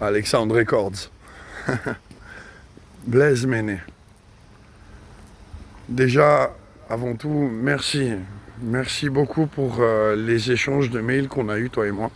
Alexandre Records. Blaise Méné. Déjà, avant tout, merci. Merci beaucoup pour les échanges de mails qu'on a eus, toi et moi.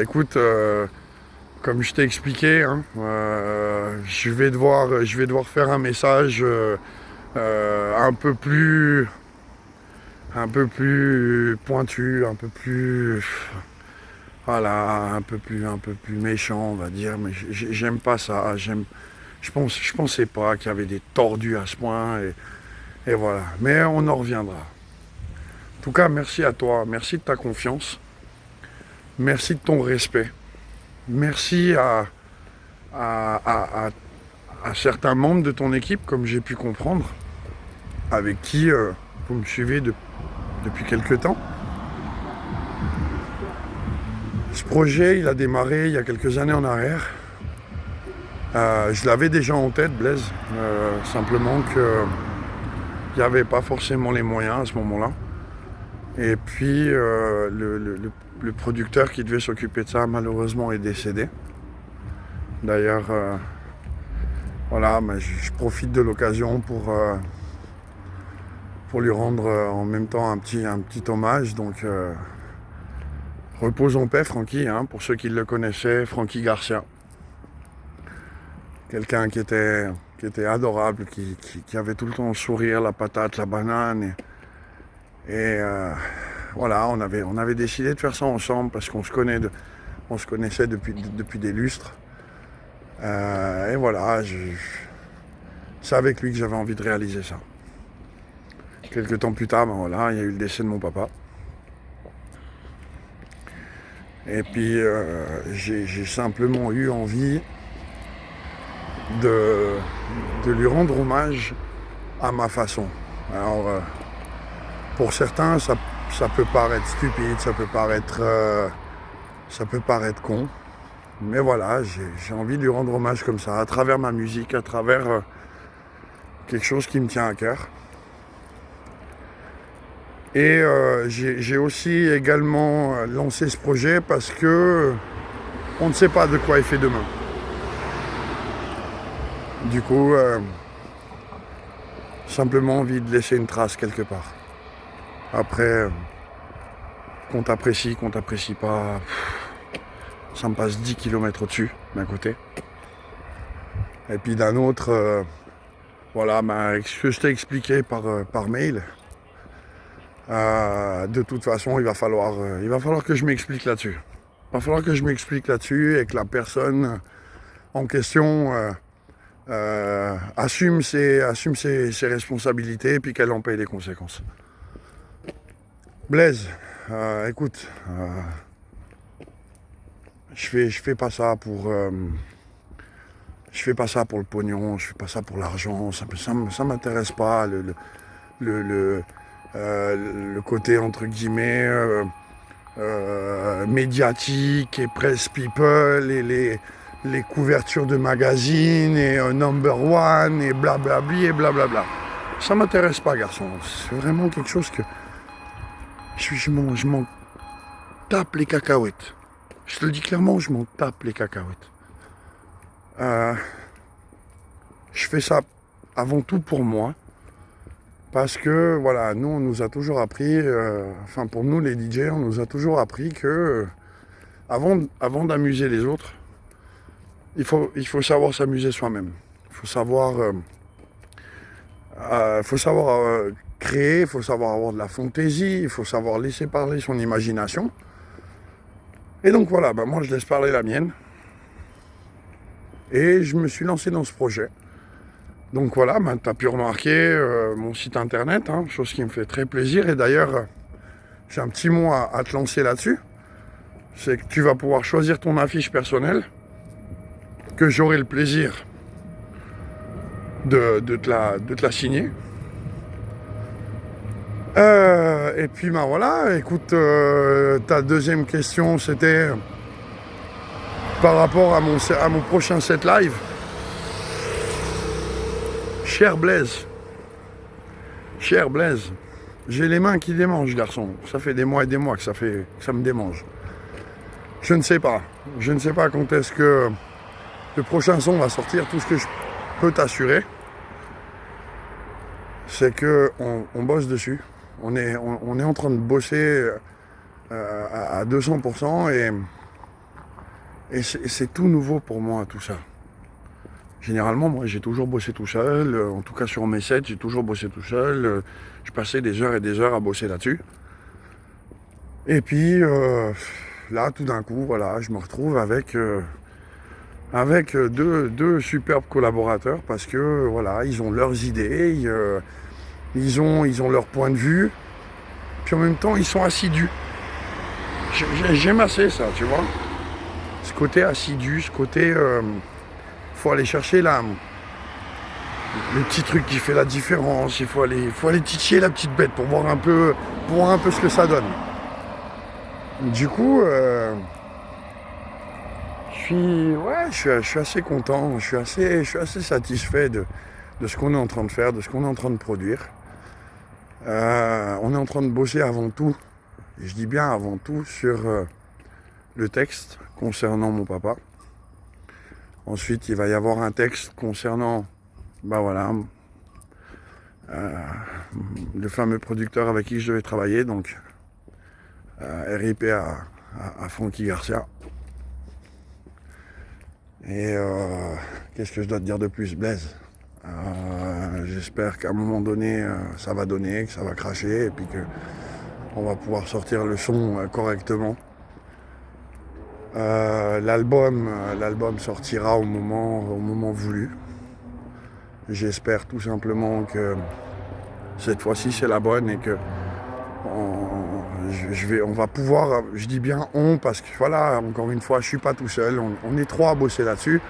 Écoute, comme je t'ai expliqué, hein, je vais devoir faire un message un peu plus pointu, un peu plus, voilà, un peu plus méchant, on va dire. Mais j'aime pas ça. Je pensais pas qu'il y avait des tordus à ce point. Et voilà. Mais on en reviendra. En tout cas, merci à toi. Merci de ta confiance. Merci de ton respect. Merci à certains membres de ton équipe, comme j'ai pu comprendre, avec qui vous me suivez depuis quelques temps. Ce projet, il a démarré il y a quelques années en arrière. Je l'avais déjà en tête, Blaise. Simplement que il n'y avait pas forcément les moyens à ce moment-là. Et puis, le producteur qui devait s'occuper de ça, malheureusement, est décédé. D'ailleurs, voilà, mais je profite de l'occasion pour lui rendre en même temps un petit hommage. Donc, repose en paix, Francky, hein, pour ceux qui le connaissaient, Francky Garcia. Quelqu'un qui était adorable, qui avait tout le temps le sourire, la patate, la banane. Et voilà, on avait décidé de faire ça ensemble parce qu'on se connaissait depuis des lustres. Et voilà, c'est avec lui que j'avais envie de réaliser ça. Quelques temps plus tard, ben voilà, il y a eu le décès de mon papa. Et puis j'ai simplement eu envie de lui rendre hommage à ma façon. Alors, pour certains, ça peut paraître stupide, ça peut paraître con. Mais voilà, j'ai envie de lui rendre hommage comme ça, à travers ma musique, à travers quelque chose qui me tient à cœur. Et j'ai aussi également lancé ce projet parce que on ne sait pas de quoi est fait demain. Du coup, simplement envie de laisser une trace quelque part. Après, qu'on t'apprécie pas, ça me passe 10 km au-dessus, d'un côté. Et puis d'un autre, voilà, ce que je t'ai expliqué par mail, de toute façon, il va falloir que je m'explique là-dessus. Il va falloir que je m'explique là-dessus et que la personne en question assume ses responsabilités et puis qu'elle en paye les conséquences. Blaise, écoute, je fais pas ça pour le pognon, je fais pas ça pour l'argent, ça m'intéresse pas le côté entre guillemets médiatique et press people et les couvertures de magazines et number one et blablabli et blablabla. Ça m'intéresse pas, garçon. C'est vraiment quelque chose que je m'en tape les cacahuètes. Je te le dis clairement, je m'en tape les cacahuètes. Je fais ça avant tout pour moi. Parce que, voilà, nous, on nous a toujours appris, pour nous, les DJ, on nous a toujours appris que, avant d'amuser les autres, il faut savoir s'amuser soi-même. Il faut savoir créer, il faut savoir avoir de la fantaisie, il faut savoir laisser parler son imagination. Et donc voilà, moi je laisse parler la mienne. Et je me suis lancé dans ce projet. Donc voilà, tu as pu remarquer mon site internet, hein, chose qui me fait très plaisir. Et d'ailleurs, j'ai un petit mot à te lancer là-dessus. C'est que tu vas pouvoir choisir ton affiche personnelle, que j'aurai le plaisir de te la signer. Et puis voilà, écoute, ta deuxième question c'était par rapport à mon prochain set live. Cher Blaise, j'ai les mains qui démangent, garçon. Ça fait des mois et des mois que ça me démange. Je ne sais pas. Je ne sais pas quand est-ce que le prochain son va sortir. Tout ce que je peux t'assurer, c'est qu'on bosse dessus. On est en train de bosser à 200% et c'est tout nouveau pour moi tout ça. Généralement, moi j'ai toujours bossé tout seul, en tout cas sur mes sets, j'ai toujours bossé tout seul. Je passais des heures et des heures à bosser là-dessus. Et puis là, tout d'un coup, voilà, je me retrouve avec deux superbes collaborateurs parce que voilà, ils ont leurs idées, ils ont leur point de vue, puis en même temps ils sont assidus. J'aime assez ça, tu vois. Ce côté assidu, ce côté faut aller chercher le petit truc qui fait la différence, il faut aller titiller la petite bête pour voir un peu ce que ça donne. Du coup, je suis assez content, je suis assez satisfait de ce qu'on est en train de faire, de ce qu'on est en train de produire. On est en train de bosser avant tout, et je dis bien avant tout, sur le texte concernant mon papa. Ensuite, il va y avoir un texte concernant, le fameux producteur avec qui je devais travailler, donc RIP à Francky Garcia. Et qu'est-ce que je dois te dire de plus, Blaise? J'espère qu'à un moment donné, ça va donner, que ça va cracher, et puis qu'on va pouvoir sortir le son correctement. L'album sortira au moment voulu. J'espère tout simplement que cette fois-ci c'est la bonne et que on va pouvoir, je dis bien on parce que voilà, encore une fois, je suis pas tout seul, on est trois à bosser là-dessus.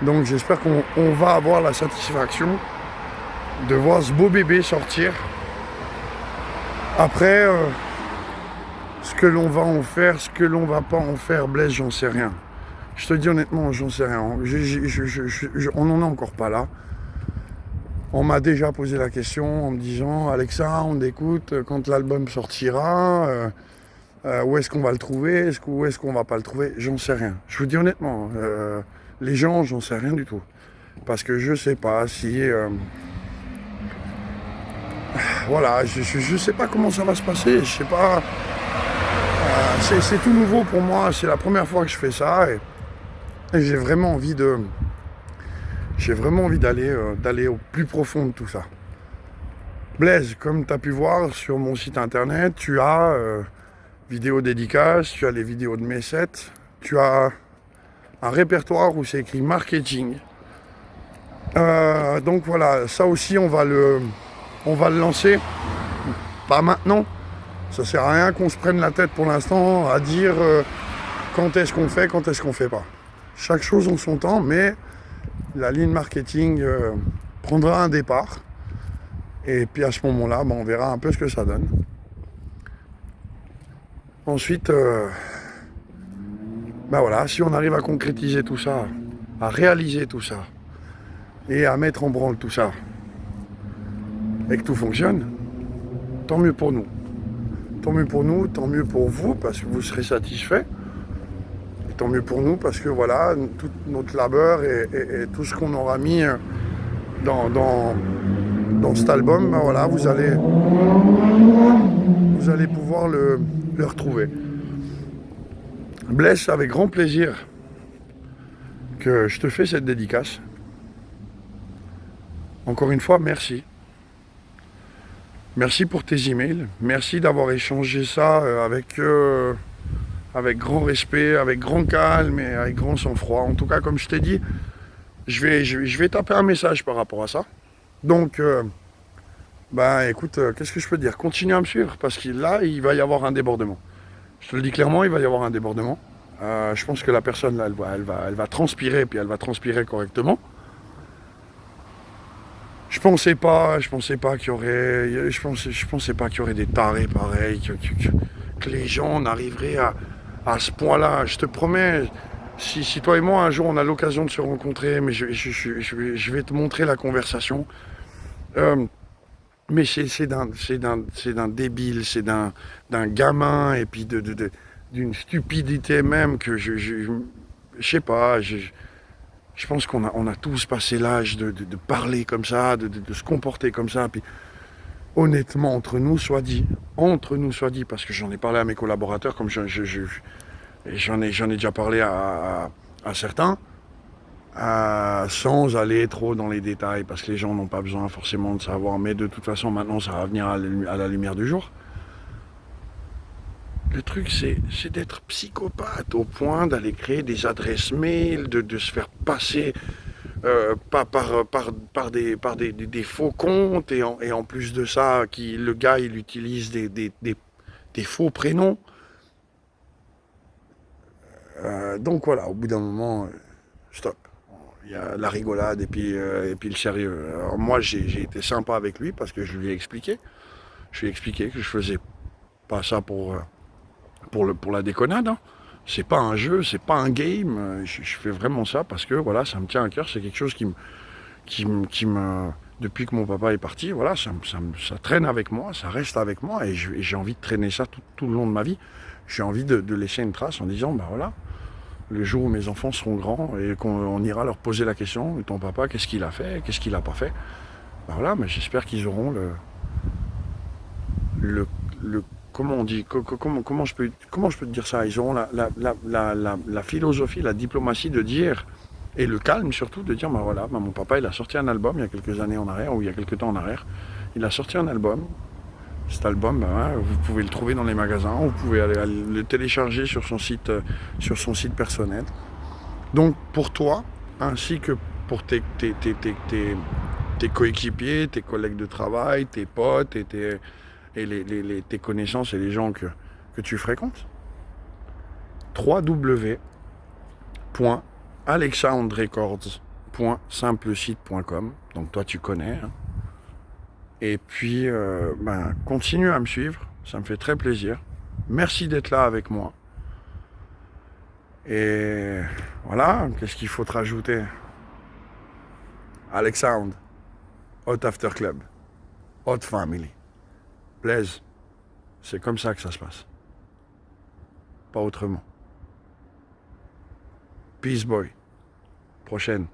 Donc j'espère qu'on va avoir la satisfaction de voir ce beau bébé sortir. Après, ce que l'on va en faire, ce que l'on va pas en faire, Blaise, j'en sais rien. Je te dis honnêtement, j'en sais rien. On n'en est encore pas là. On m'a déjà posé la question en me disant « Alexa, on écoute quand l'album sortira, où est-ce qu'on va le trouver, où est-ce qu'on va pas le trouver ?» J'en sais rien. Je vous dis honnêtement, les gens, j'en sais rien du tout. Parce que je sais pas si... voilà, je sais pas comment ça va se passer, je sais pas... c'est tout nouveau pour moi, c'est la première fois que je fais ça et j'ai vraiment envie d'aller au plus profond de tout ça. Blaise, comme tu as pu voir sur mon site internet, tu as vidéos dédicaces, tu as les vidéos de mes sets, tu as un répertoire où c'est écrit marketing. Donc voilà, ça aussi on va le lancer, pas maintenant. Ça sert à rien qu'on se prenne la tête pour l'instant à dire quand est-ce qu'on fait, quand est-ce qu'on fait pas. Chaque chose en son temps, mais la ligne marketing prendra un départ. Et puis à ce moment-là, on verra un peu ce que ça donne. Ensuite, voilà, si on arrive à concrétiser tout ça, à réaliser tout ça, et à mettre en branle tout ça, et que tout fonctionne, tant mieux pour nous. Tant mieux pour nous, tant mieux pour vous, parce que vous serez satisfaits. Et tant mieux pour nous, parce que voilà, tout notre labeur et tout ce qu'on aura mis dans cet album, voilà, vous allez pouvoir le retrouver. Blaise, avec grand plaisir que je te fais cette dédicace. Encore une fois, merci. Merci pour tes emails, merci d'avoir échangé ça avec grand respect, avec grand calme et avec grand sang-froid. En tout cas, comme je t'ai dit, je vais taper un message par rapport à ça. Donc, écoute, qu'est-ce que je peux te dire? Continue à me suivre parce que là, il va y avoir un débordement. Je te le dis clairement, il va y avoir un débordement. Je pense que la personne, là, elle va transpirer, puis elle va transpirer correctement. Je pensais pas qu'il y aurait, je pensais pas qu'il y aurait des tarés pareils, que les gens en arriveraient à ce point-là. Je te promets, si toi et moi un jour on a l'occasion de se rencontrer, mais je vais te montrer la conversation. Mais c'est d'un débile, c'est d'un gamin et puis d'une stupidité même que je sais pas, je pense qu'on a tous passé l'âge de parler comme ça, de se comporter comme ça. Puis honnêtement, entre nous soit dit, parce que j'en ai parlé à mes collaborateurs, comme j'en ai déjà parlé à certains, sans aller trop dans les détails, parce que les gens n'ont pas besoin forcément de savoir, mais de toute façon, maintenant, ça va venir à la lumière du jour. Le truc, c'est d'être psychopathe au point d'aller créer des adresses mail, de se faire passer par des faux comptes, et en plus de ça, le gars, il utilise des faux prénoms. Donc voilà, au bout d'un moment, stop. Il y a la rigolade et puis le sérieux. Alors moi, j'ai été sympa avec lui parce que je lui ai expliqué. Je lui ai expliqué que je faisais pas ça pour la déconnade, hein. C'est pas un jeu, c'est pas un game. Je fais vraiment ça parce que voilà, ça me tient à cœur. C'est quelque chose qui me, depuis que mon papa est parti, voilà, ça traîne avec moi, ça reste avec moi, et j'ai envie de traîner ça tout le long de ma vie. J'ai envie de laisser une trace en disant, bah voilà, le jour où mes enfants seront grands et qu'on ira leur poser la question, ton papa, qu'est-ce qu'il a fait, qu'est-ce qu'il a pas fait, bah voilà, mais j'espère qu'ils auront le comment on dit, comment je peux te dire ça, ils auront la philosophie, la diplomatie de dire, et le calme surtout, de dire, bah voilà, bah mon papa il a sorti un album il y a quelques années en arrière, ou il y a quelques temps en arrière, il a sorti un album. Cet album, bah, hein, vous pouvez le trouver dans les magasins, vous pouvez aller le télécharger sur son site personnel. Donc pour toi, ainsi que pour tes coéquipiers, tes collègues de travail, tes potes et tes connaissances et les gens que tu fréquentes, www.alexandrecords.simplesite.com. Donc toi tu connais, hein. Et puis continue à me suivre, ça me fait très plaisir. Merci d'être là avec moi. Et voilà, qu'est-ce qu'il faut te rajouter? Alexandre, Hot After Club, Hot Family. Blaise, c'est comme ça que ça se passe. Pas autrement. Peace boy. Prochaine.